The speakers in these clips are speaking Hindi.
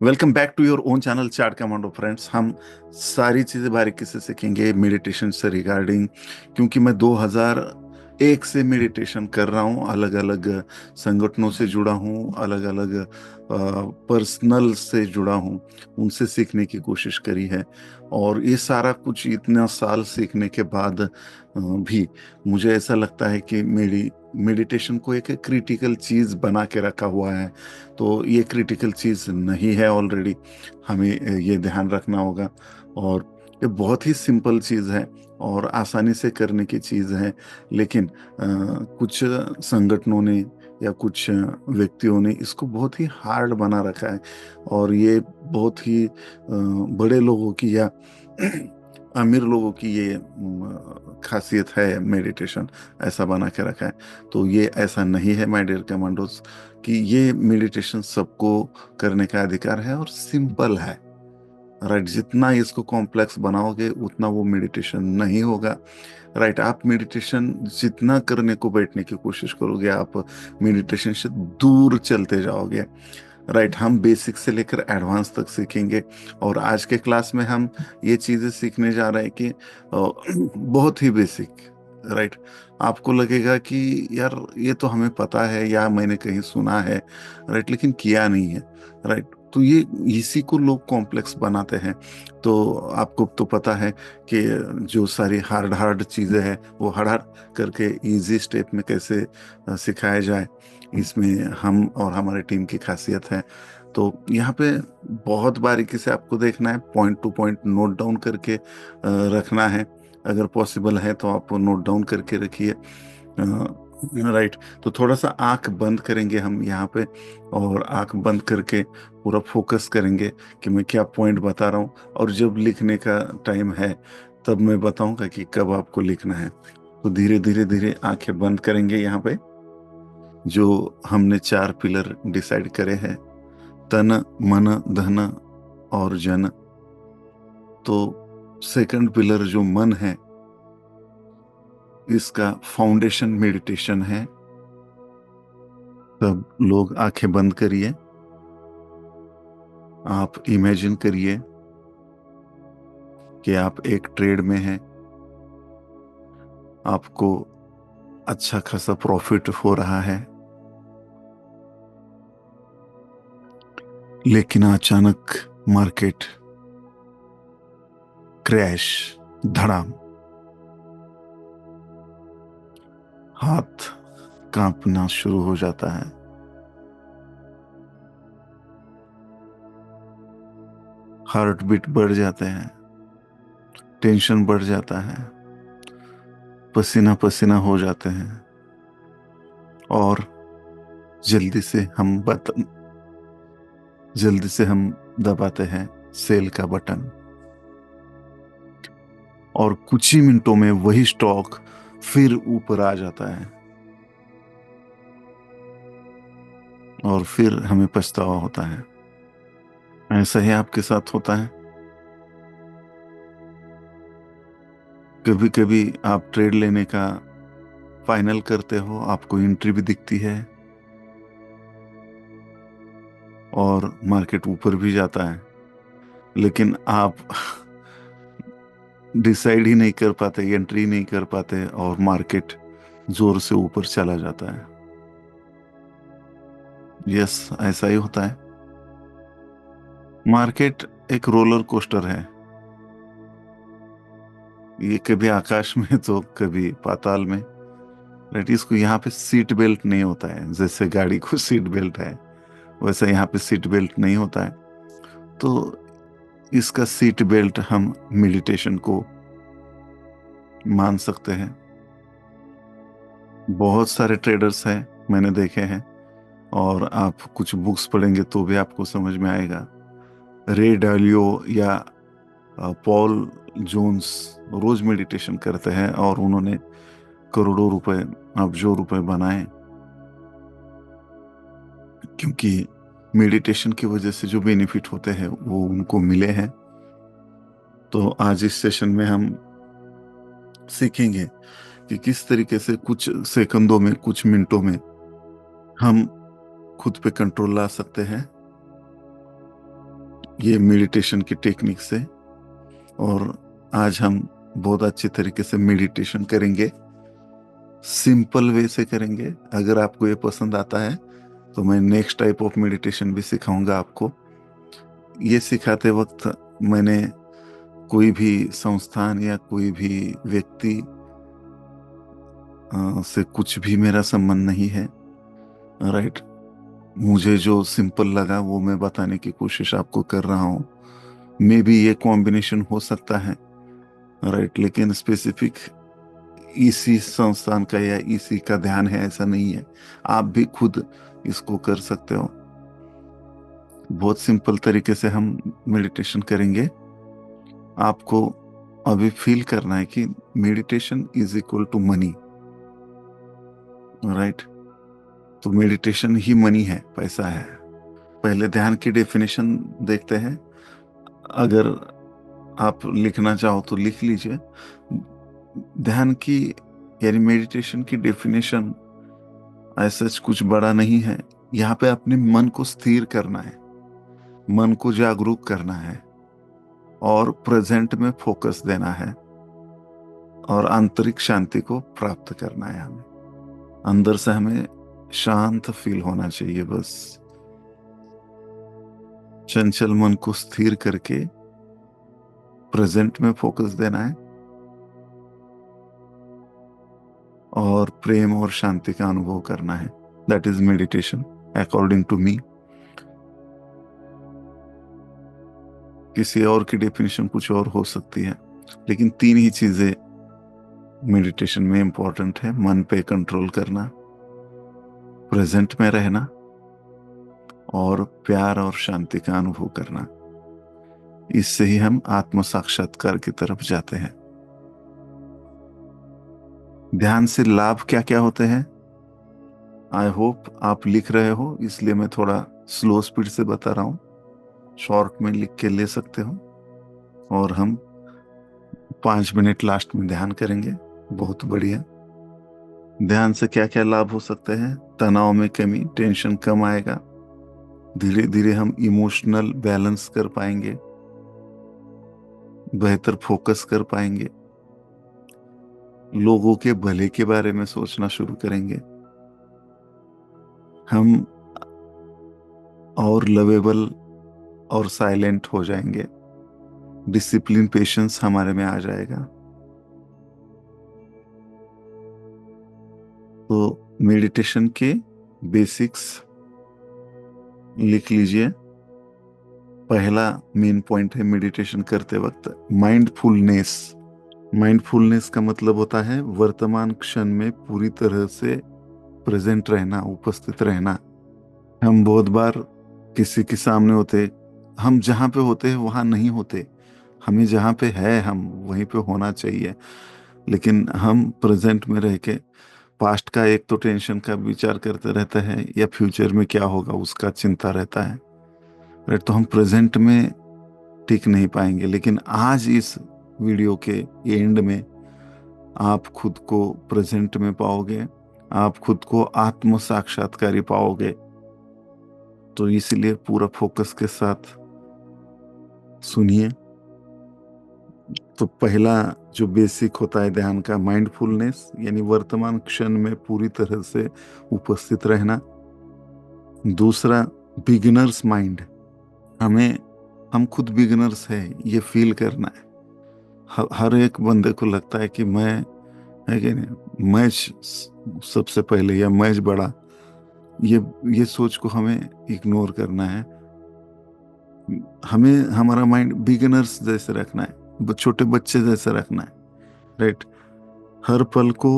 Welcome back to your own channel chart commando friends. हम सारी चीज़ें बारीकी से सीखेंगे मेडिटेशन से रिगार्डिंग, क्योंकि मैं 2001 से मेडिटेशन कर रहा हूँ। अलग अलग संगठनों से जुड़ा हूँ, अलग अलग पर्सनल से जुड़ा हूँ, उनसे सीखने की कोशिश करी है। और ये सारा कुछ इतना साल सीखने के बाद भी मुझे ऐसा लगता है कि मेडिटेशन को एक क्रिटिकल चीज़ बना के रखा हुआ है। तो ये क्रिटिकल चीज़ नहीं है ऑलरेडी, हमें ये ध्यान रखना होगा। और ये बहुत ही सिंपल चीज़ है और आसानी से करने की चीज़ है, लेकिन कुछ संगठनों ने या कुछ व्यक्तियों ने इसको बहुत ही हार्ड बना रखा है। और ये बहुत ही बड़े लोगों की या अमीर लोगों की ये खासियत है मेडिटेशन, ऐसा बना के रखा है। तो ये ऐसा नहीं है माय डियर कमांडोज कि ये मेडिटेशन सबको करने का अधिकार है और सिंपल है। राइट, जितना इसको कॉम्प्लेक्स बनाओगे उतना वो मेडिटेशन नहीं होगा। राइट, आप मेडिटेशन जितना करने को बैठने की कोशिश करोगे, आप मेडिटेशन से दूर चलते जाओगे। राइट, हम बेसिक से लेकर एडवांस तक सीखेंगे। और आज के क्लास में हम ये चीज़ें सीखने जा रहे हैं कि बहुत ही बेसिक। राइट, आपको लगेगा कि यार ये तो हमें पता है या मैंने कहीं सुना है, राइट, लेकिन किया नहीं है। राइट, तो ये इसी को लोग कॉम्प्लेक्स बनाते हैं। तो आपको तो पता है कि जो सारी हार्ड हार्ड चीज़ें हैं वो हार्ड हार्ड करके इजी स्टेप में कैसे सिखाया जाए, इसमें हम और हमारे टीम की खासियत है। तो यहाँ पे बहुत बारीकी से आपको देखना है, point two point note down करके रखना है। अगर पॉसिबल है तो आप नोट डाउन करके रखिए। राइट, तो थोड़ा सा आंख बंद करेंगे हम यहाँ पे, और आंख बंद करके पूरा फोकस करेंगे कि मैं क्या पॉइंट बता रहा हूँ। और जब लिखने का टाइम है तब मैं बताऊंगा कि कब आपको लिखना है। तो धीरे धीरे धीरे आंखें बंद करेंगे यहाँ पे। जो हमने 4 पिलर डिसाइड करे हैं, तन मन धन और जन। तो सेकंड पिलर जो मन है, इसका फाउंडेशन मेडिटेशन है। सब लोग आंखें बंद करिए, आप इमेजिन करिए कि आप एक ट्रेड में हैं, आपको अच्छा खासा प्रॉफिट हो रहा है, लेकिन अचानक मार्केट क्रैश, धड़ाम, हाथ कांपना शुरू हो जाता है, हार्ट बीट बढ़ जाते हैं, टेंशन बढ़ जाता है, पसीना पसीना हो जाते हैं, और जल्दी से हम जल्दी से हम दबाते हैं सेल का बटन। और कुछ ही मिनटों में वही स्टॉक फिर ऊपर आ जाता है और फिर हमें पछतावा होता है। ऐसा ही आपके साथ होता है। कभी कभी आप ट्रेड लेने का फाइनल करते हो, आपको एंट्री भी दिखती है और मार्केट ऊपर भी जाता है, लेकिन आप डिसाइड ही नहीं कर पाते, एंट्री नहीं कर पाते, और मार्केट जोर से ऊपर चला जाता है। यस, ऐसा ही होता है। मार्केट एक रोलर कोस्टर है। ये कभी आकाश में तो कभी पाताल में। राइट, इसको यहाँ पे सीट बेल्ट नहीं होता है। जैसे गाड़ी को सीट बेल्ट है, वैसे यहाँ पे सीट बेल्ट नहीं होता है। तो इसका सीट बेल्ट हम मेडिटेशन को मान सकते हैं। बहुत सारे ट्रेडर्स हैं, मैंने देखे हैं, और आप कुछ बुक्स पढ़ेंगे तो भी आपको समझ में आएगा। रे डालियो या पॉल जोन्स रोज मेडिटेशन करते हैं और उन्होंने करोड़ों रुपए, अरबों रुपए बनाए, क्योंकि मेडिटेशन की वजह से जो बेनिफिट होते हैं वो उनको मिले हैं। तो आज इस सेशन में हम सीखेंगे कि किस तरीके से कुछ सेकंडों में, कुछ मिनटों में हम खुद पे कंट्रोल ला सकते हैं ये मेडिटेशन की टेक्निक से। और आज हम बहुत अच्छी तरीके से मेडिटेशन करेंगे, सिंपल वे से करेंगे। अगर आपको ये पसंद आता है तो मैं नेक्स्ट टाइप ऑफ मेडिटेशन भी सिखाऊंगा आपको। ये सिखाते वक्त मैंने कोई भी संस्थान या कोई भी व्यक्ति से कुछ भी मेरा संबंध नहीं है, राइट। मुझे जो सिंपल लगा वो मैं बताने की कोशिश आपको कर रहा हूँ। मे बी ये कॉम्बिनेशन हो सकता है, राइट, लेकिन स्पेसिफिक इसी संस्थान का या इसी का ध्यान है ऐसा नहीं है। आप भी खुद इसको कर सकते हो। बहुत सिंपल तरीके से हम मेडिटेशन करेंगे। आपको अभी फील करना है कि meditation is equal to money, right. तो मेडिटेशन ही मनी है, पैसा है। पहले ध्यान की डेफिनेशन देखते हैं। अगर आप लिखना चाहो तो लिख लीजिए। ध्यान की यानी मेडिटेशन की डेफिनेशन ऐसा कुछ बड़ा नहीं है। यहाँ पे अपने मन को स्थिर करना है, मन को जागरूक करना है और प्रेजेंट में फोकस देना है और आंतरिक शांति को प्राप्त करना है। हमें अंदर से हमें शांत फील होना चाहिए। बस चंचल मन को स्थिर करके प्रेजेंट में फोकस देना है और प्रेम और शांति का अनुभव करना है। That is meditation according to me. किसी और की डेफिनेशन कुछ और हो सकती है, लेकिन तीन ही चीजें मेडिटेशन में इंपॉर्टेंट है। मन पे कंट्रोल करना, प्रेजेंट में रहना और प्यार और शांति का अनुभव करना। इससे ही हम आत्म साक्षात्कार की तरफ जाते हैं। ध्यान से लाभ क्या क्या होते हैं, आई होप आप लिख रहे हो, इसलिए मैं थोड़ा स्लो स्पीड से बता रहा हूँ। शॉर्ट में लिख के ले सकते हो। और हम 5 मिनट लास्ट में ध्यान करेंगे। बहुत बढ़िया। ध्यान से क्या क्या लाभ हो सकते हैं, तनाव में कमी, टेंशन कम आएगा, धीरे धीरे हम इमोशनल बैलेंस कर पाएंगे, बेहतर फोकस कर पाएंगे, लोगों के भले के बारे में सोचना शुरू करेंगे, हम और लवेबल और साइलेंट हो जाएंगे, डिसिप्लिन पेशेंस हमारे में आ जाएगा। तो मेडिटेशन के बेसिक्स लिख लीजिए। पहला मेन पॉइंट है मेडिटेशन करते वक्त माइंडफुलनेस। माइंडफुलनेस का मतलब होता है वर्तमान क्षण में पूरी तरह से प्रेजेंट रहना, उपस्थित रहना। हम बहुत बार किसी के सामने होते, हम जहाँ पे होते हैं वहाँ नहीं होते। हमें जहाँ पे है हम वहीं पे होना चाहिए, लेकिन हम प्रेजेंट में रह के पास्ट का एक तो टेंशन का विचार करते रहते हैं या फ्यूचर में क्या होगा उसका चिंता रहता है, राइट। तो हम प्रेजेंट में टिक नहीं पाएंगे। लेकिन आज इस वीडियो के एंड में आप खुद को प्रेजेंट में पाओगे, आप खुद को आत्म साक्षात्कारी पाओगे। तो इसलिए पूरा फोकस के साथ सुनिए। तो पहला जो बेसिक होता है ध्यान का, माइंडफुलनेस, यानी वर्तमान क्षण में पूरी तरह से उपस्थित रहना। दूसरा, बिगिनर्स माइंड। हम खुद बिगिनर्स है ये फील करना है। हर एक बंदे को लगता है कि मैं, है कि नहीं, मैं सबसे पहले या मैं बड़ा। ये सोच को हमें इग्नोर करना है। हमें हमारा माइंड बिगिनर्स जैसे रखना है, छोटे बच्चे जैसे रखना है, राइट। हर पल को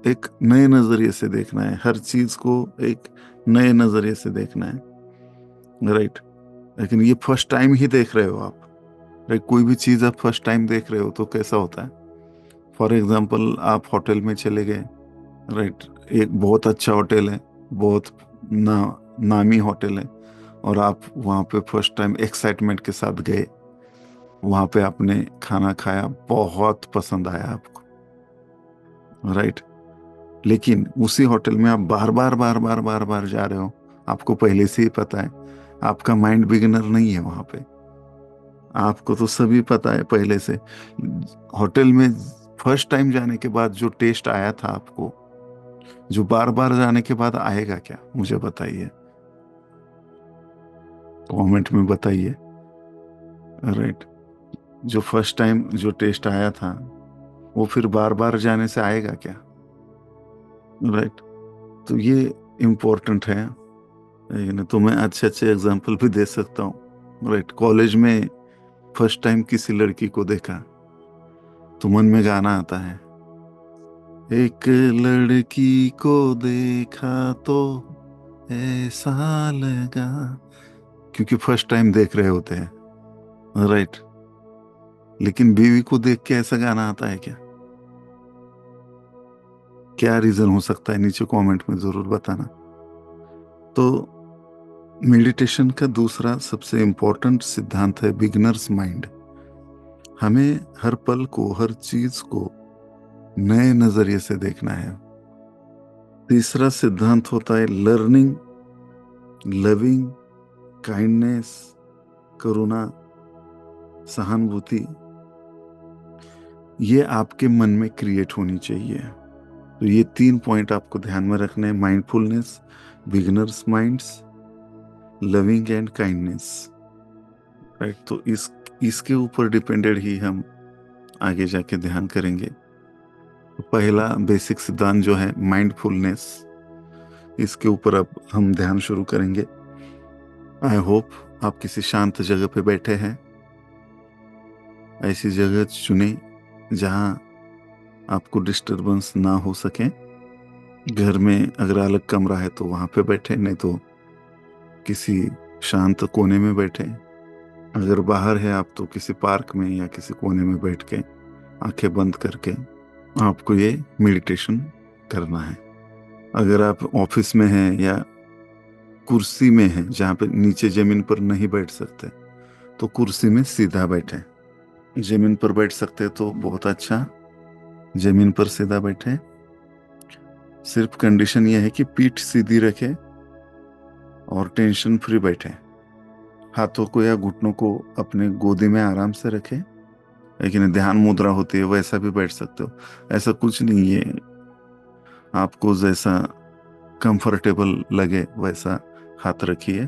एक नए नजरिए से देखना है, हर चीज को एक नए नजरिए से देखना है, राइट। लेकिन ये फर्स्ट टाइम ही देख रहे हो आप, राइट। कोई भी चीज आप फर्स्ट टाइम देख रहे हो तो कैसा होता है। फॉर एग्जाम्पल, आप होटल में चले गए, राइट। एक बहुत अच्छा होटल है, बहुत नामी होटल है, और आप वहाँ पे फर्स्ट टाइम एक्साइटमेंट के साथ गए, वहाँ पे आपने खाना खाया, बहुत पसंद आया आपको, राइट। लेकिन उसी होटल में आप बार बार बार बार बार बार जा रहे हो, आपको पहले से ही पता है, आपका माइंड बिगिनर नहीं है वहाँ पे, आपको तो सभी पता है पहले से। होटल में फर्स्ट टाइम जाने के बाद जो टेस्ट आया था आपको, जो बार बार जाने के बाद आएगा क्या, मुझे बताइए, कमेंट में बताइए। राइट। जो फर्स्ट टाइम जो टेस्ट आया था, वो फिर बार बार जाने से आएगा क्या? राइट। तो ये इम्पोर्टेंट है। नहीं तो मैं अच्छे अच्छे एग्जाम्पल भी दे सकता हूँ। राइट। कॉलेज में फर्स्ट टाइम किसी लड़की को देखा तो मन में गाना आता है, एक लड़की को देखा तो ऐसा लगा, क्योंकि फर्स्ट टाइम देख रहे होते हैं। राइट। लेकिन बीवी को देख के ऐसा गाना आता है क्या? क्या रीजन हो सकता है, नीचे कमेंट में जरूर बताना। तो मेडिटेशन का दूसरा सबसे इंपॉर्टेंट सिद्धांत है बिगिनर्स माइंड। हमें हर पल को, हर चीज को नए नजरिए से देखना है। तीसरा सिद्धांत होता है लर्निंग, लविंग, काइंडनेस, करुणा, सहानुभूति। ये आपके मन में क्रिएट होनी चाहिए। तो ये 3 पॉइंट आपको ध्यान में रखने हैं, mindfulness, beginners minds, loving and kindness. Right. तो इसके ऊपर डिपेंडेड ही हम आगे जाके ध्यान करेंगे। तो पहला बेसिक सिद्धांत जो है माइंडफुलनेस, इसके ऊपर अब हम ध्यान शुरू करेंगे। आई होप आप किसी शांत जगह पे बैठे हैं। ऐसी जगह चुने जहां आपको डिस्टरबेंस ना हो सके। घर में अगर अलग कमरा है तो वहां पे बैठे, नहीं तो किसी शांत कोने में बैठे। अगर बाहर है आप तो किसी पार्क में या किसी कोने में बैठ के आंखें बंद करके आपको ये मेडिटेशन करना है। अगर आप ऑफिस में हैं या कुर्सी में हैं जहाँ पे नीचे जमीन पर नहीं बैठ सकते, तो कुर्सी में सीधा बैठे। जमीन पर बैठ सकते तो बहुत अच्छा, जमीन पर सीधा बैठे। सिर्फ कंडीशन यह है कि पीठ सीधी रखे और टेंशन फ्री बैठे। हाथों को या घुटनों को अपने गोदी में आराम से रखे। लेकिन ध्यान मुद्रा होती है, वैसा भी बैठ सकते हो। ऐसा कुछ नहीं है, आपको जैसा कंफर्टेबल लगे वैसा हाथ रखिए।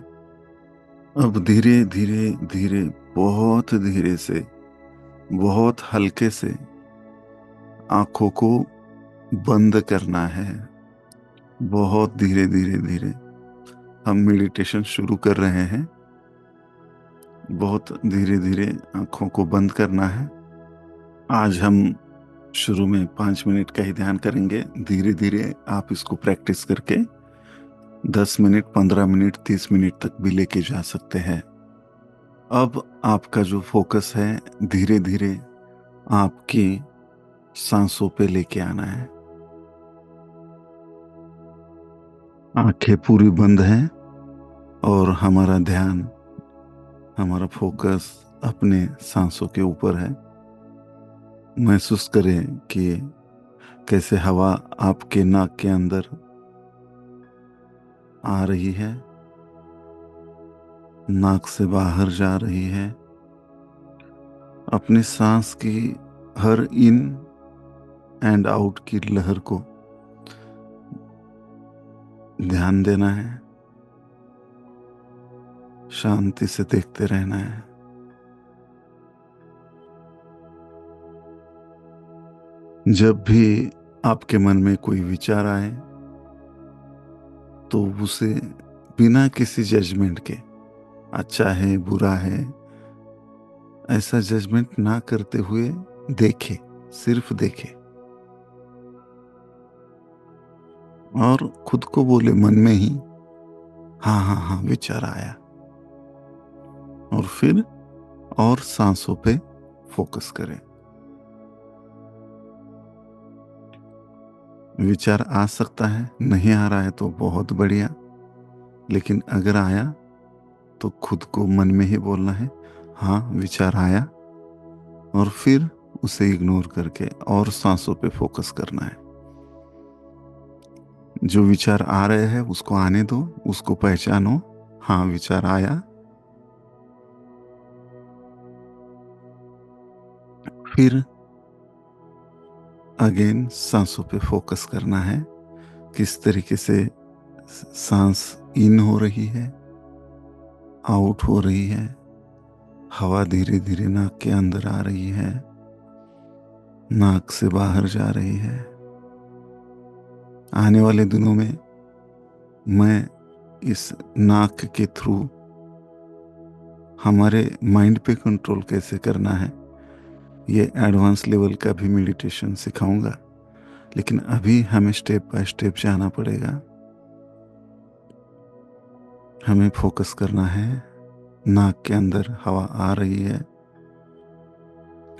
अब धीरे धीरे धीरे, बहुत धीरे से, बहुत हल्के से आंखों को बंद करना है। बहुत धीरे धीरे धीरे हम मेडिटेशन शुरू कर रहे हैं। बहुत धीरे धीरे आंखों को बंद करना है। आज हम शुरू में 5 मिनट का ही ध्यान करेंगे। धीरे धीरे आप इसको प्रैक्टिस करके 10 मिनट, 15 मिनट, 30 मिनट तक भी लेके जा सकते हैं। अब आपका जो फोकस है धीरे धीरे आपकी सांसों पे लेके आना है। आंखें पूरी बंद हैं और हमारा ध्यान, हमारा फोकस अपने सांसों के ऊपर है। महसूस करें कि कैसे हवा आपके नाक के अंदर आ रही है, नाक से बाहर जा रही है। अपनी सांस की हर इन एंड आउट की लहर को ध्यान देना है, शांति से देखते रहना है। जब भी आपके मन में कोई विचार आए तो उसे बिना किसी जजमेंट के, अच्छा है बुरा है, ऐसा जजमेंट ना करते हुए देखे, सिर्फ देखे। और खुद को बोले मन में ही, हाँ हाँ हाँ विचार आया। और फिर और सांसों पे फोकस करें। विचार आ सकता है, नहीं आ रहा है तो बहुत बढ़िया। लेकिन अगर आया तो खुद को मन में ही बोलना है, हाँ विचार आया, और फिर उसे इग्नोर करके और सांसों पे फोकस करना है। जो विचार आ रहे हैं उसको आने दो, उसको पहचानो। हाँ विचार आया, फिर अगेन सांसों पे फोकस करना है, किस तरीके से सांस इन हो रही है, आउट हो रही है, हवा धीरे धीरे नाक के अंदर आ रही है, नाक से बाहर जा रही है। आने वाले दिनों में मैं इस नाक के थ्रू हमारे माइंड पे कंट्रोल कैसे करना है, ये एडवांस लेवल का भी मेडिटेशन सिखाऊंगा। लेकिन अभी हमें स्टेप बाय स्टेप जाना पड़ेगा। हमें फोकस करना है, नाक के अंदर हवा आ रही है,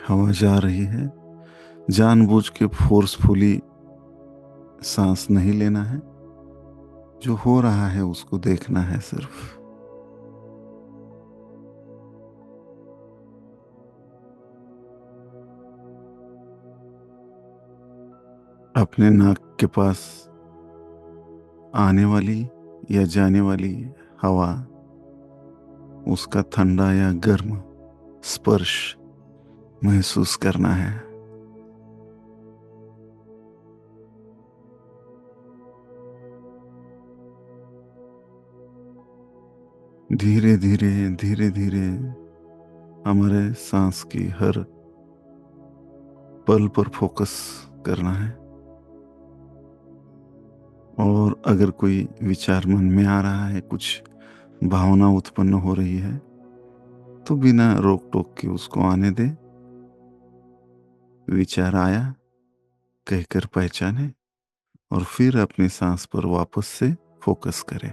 हवा जा रही है। जानबूझ के फोर्सफुली सांस नहीं लेना है, जो हो रहा है उसको देखना है सिर्फ। अपने नाक के पास आने वाली या जाने वाली हवा, उसका ठंडा या गर्म स्पर्श महसूस करना है। धीरे धीरे धीरे धीरे हमारे सांस की हर पल पर फोकस करना है। और अगर कोई विचार मन में आ रहा है, कुछ भावना उत्पन्न हो रही है, तो बिना रोक टोक के उसको आने दे। विचार आया कहकर पहचाने और फिर अपनी सांस पर वापस से फोकस करें।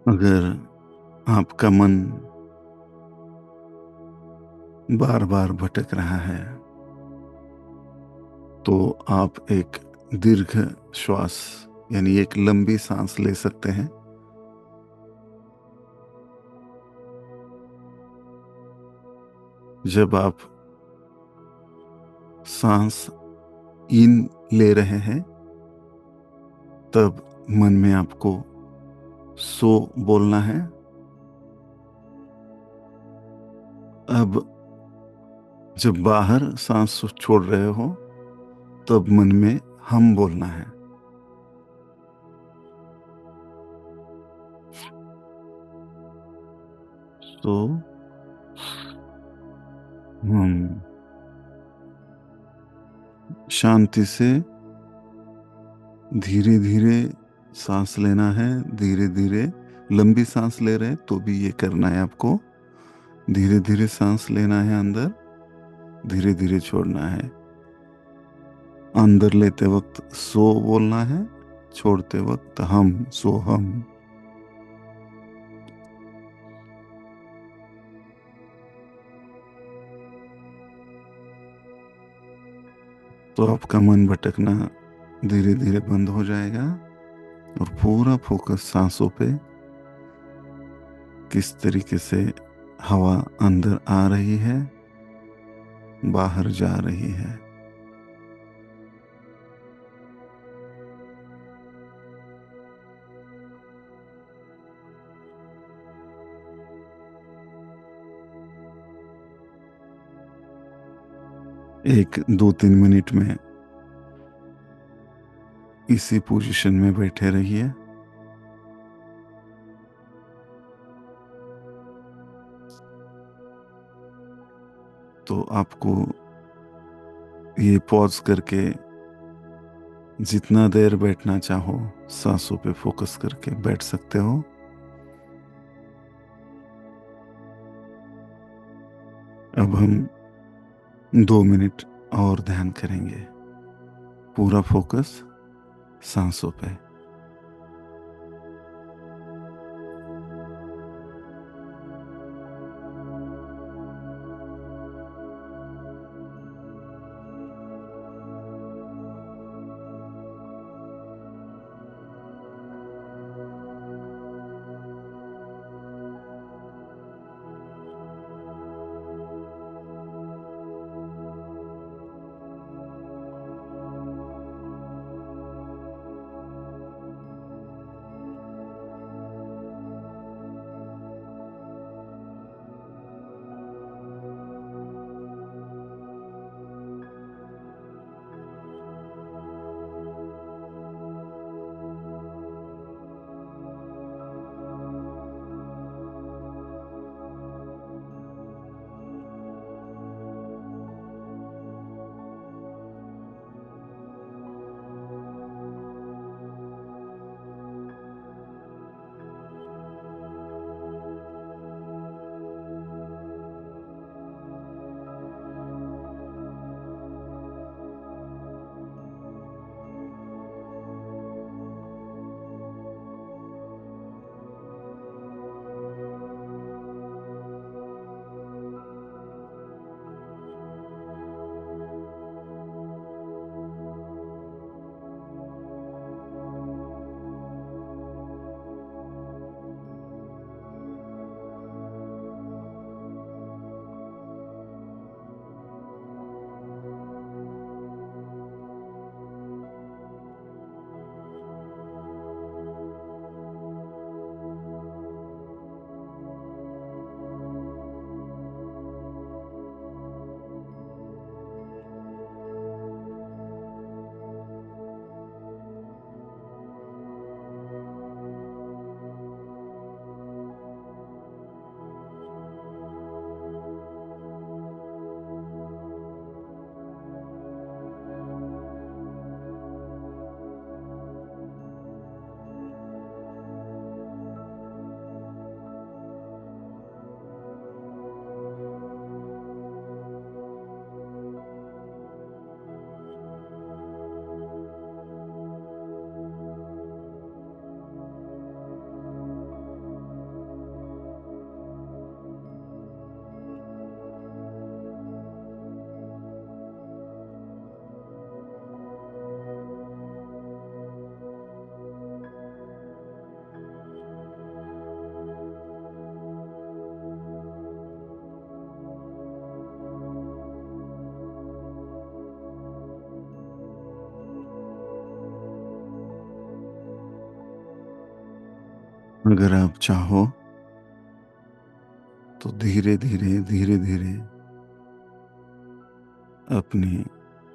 अगर आपका मन बार बार भटक रहा है, तो आप एक दीर्घ श्वास यानी एक लंबी सांस ले सकते हैं। जब आप सांस इन ले रहे हैं, तब मन में आपको सो बोलना है। अब जब बाहर सांस छोड़ रहे हो, तब मन में हम बोलना है। तो हम शांति से धीरे धीरे सांस लेना है। धीरे धीरे लंबी सांस ले रहे हैं तो भी ये करना है आपको। धीरे धीरे सांस लेना है अंदर, धीरे धीरे छोड़ना है। अंदर लेते वक्त सो बोलना है, छोड़ते वक्त हम, सो हम। तो आपका मन भटकना धीरे धीरे बंद हो जाएगा और पूरा फोकस सांसों पे, किस तरीके से हवा अंदर आ रही है, बाहर जा रही है। एक 2-3 मिनट में इसी पोजीशन में बैठे रहिए। तो आपको ये पॉज करके जितना देर बैठना चाहो सांसों पे फोकस करके बैठ सकते हो। अब हम 2 मिनट और ध्यान करेंगे, पूरा फोकस सांसों पे। अगर आप चाहो तो धीरे धीरे धीरे धीरे अपनी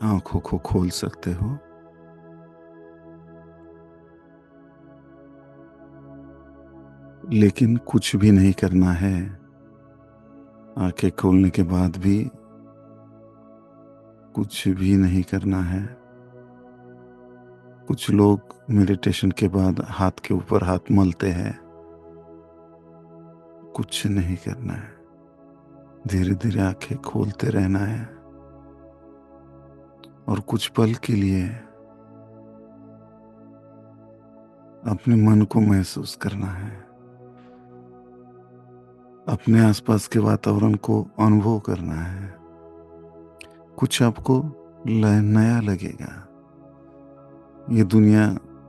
आंखों को खोल सकते हो। लेकिन कुछ भी नहीं करना है। आंखें खोलने के बाद भी कुछ भी नहीं करना है। कुछ लोग मेडिटेशन के बाद हाथ के ऊपर हाथ मलते हैं। कुछ नहीं करना है। धीरे धीरे आंखें खोलते रहना है और कुछ पल के लिए अपने मन को महसूस करना है, अपने आसपास के वातावरण को अनुभव करना है। कुछ आपको नया लगेगा, ये दुनिया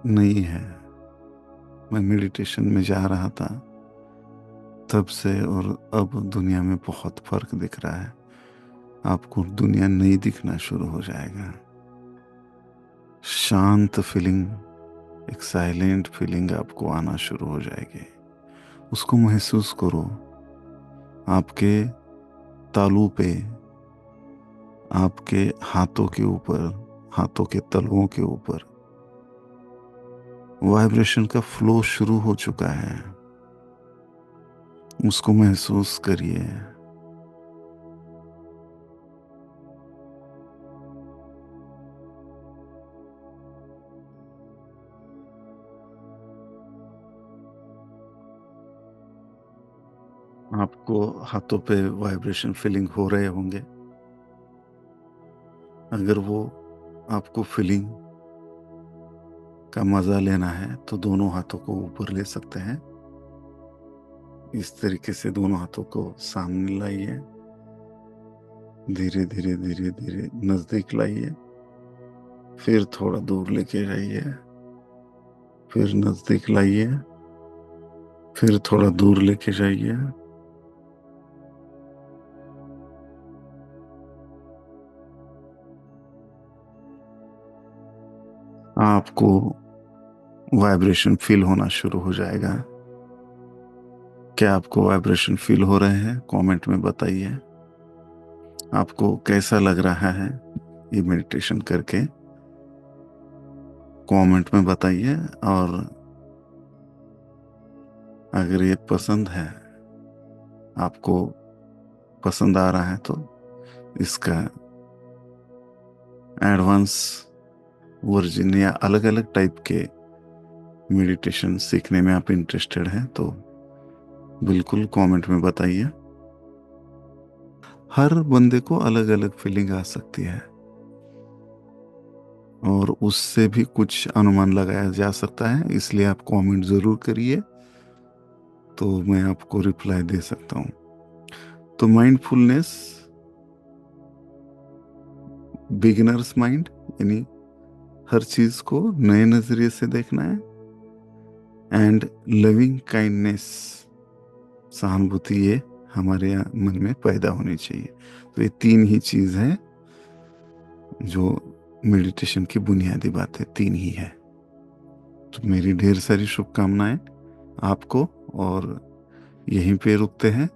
नई है। मैं मेडिटेशन में जा रहा था तब से और अब दुनिया में बहुत फर्क दिख रहा है। आपको दुनिया नई दिखना शुरू हो जाएगा। शांत फीलिंग, एक साइलेंट फीलिंग आपको आना शुरू हो जाएगी। उसको महसूस करो। आपके तालू पे, आपके हाथों के ऊपर, हाथों के तलवों के ऊपर वाइब्रेशन का फ्लो शुरू हो चुका है। उसको महसूस करिए। आपको हाथों पे वाइब्रेशन फीलिंग हो रहे होंगे। अगर वो आपको फीलिंग का मजा लेना है तो दोनों हाथों को ऊपर ले सकते हैं। इस तरीके से दोनों हाथों को सामने लाइए, धीरे धीरे धीरे धीरे नजदीक लाइए, फिर थोड़ा दूर लेके जाइए, फिर नजदीक लाइए, फिर थोड़ा दूर लेके जाइए। आपको वाइब्रेशन फील होना शुरू हो जाएगा। क्या आपको वाइब्रेशन फील हो रहे हैं? कमेंट में बताइए। आपको कैसा लग रहा है ये मेडिटेशन करके? कमेंट में बताइए। और अगर ये पसंद है, आपको पसंद आ रहा है, तो इसका एडवांस वर्जन या अलग अलग टाइप के मेडिटेशन सीखने में आप इंटरेस्टेड हैं तो बिल्कुल कमेंट में बताइए। हर बंदे को अलग अलग फीलिंग आ सकती है और उससे भी कुछ अनुमान लगाया जा सकता है, इसलिए आप कमेंट ज़रूर करिए तो मैं आपको रिप्लाई दे सकता हूँ। तो माइंडफुलनेस, बिगिनर्स माइंड, यानी हर चीज़ को नए नज़रिए से देखना है। एंड लविंग काइंडनेस, सहानुभूति, ये हमारे मन में पैदा होनी चाहिए। तो ये तीन ही चीज़ है जो मेडिटेशन की बुनियादी बात है, तीन ही है। तो मेरी ढेर सारी शुभकामनाएं आपको, और यहीं पे रुकते हैं।